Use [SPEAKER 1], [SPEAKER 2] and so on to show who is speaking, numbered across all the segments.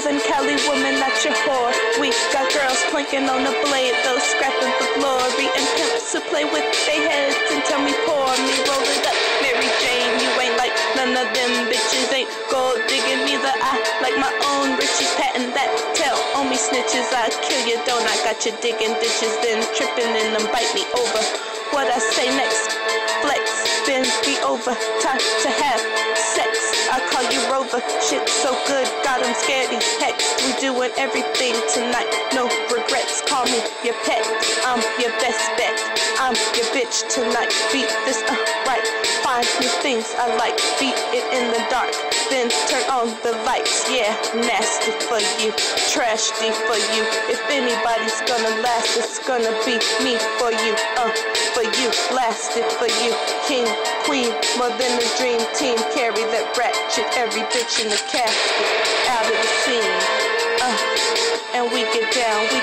[SPEAKER 1] Southern Cali woman, not your whore. We got girls planking on the blade, those scrapping for glory, and pimps who play with their heads and tell me pour me, roll it up, Mary Jane. You ain't like none of them bitches, ain't gold digging neither. I like my own riches, patent that. Tell on me snitches, I kill you, don't I? Got you digging ditches, then tripping in them, bite me over. What I say next? Flex, then be over. Time to have sex. I call you Rover. Shit so good, got him scared. He's hexed. We doing everything tonight. No regrets. Call me your pet. I'm your best bet. I'm your bitch tonight. Beat this right. Find new things I like. Beat it in the dark. Then turn on the lights. Yeah, nasty for you. Trashy for you. If anybody's gonna last, it's gonna be me for you. For you. Blasted for you. King, queen, more than a dream team. Carry that ratchet, every bitch in the casket, out of the scene. And we get down, we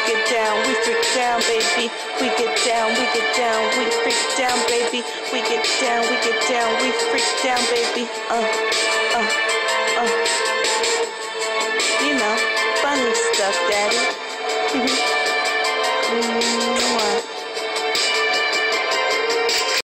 [SPEAKER 1] freak down, baby. We get down, we freak down, baby. We get down, we freak down, baby.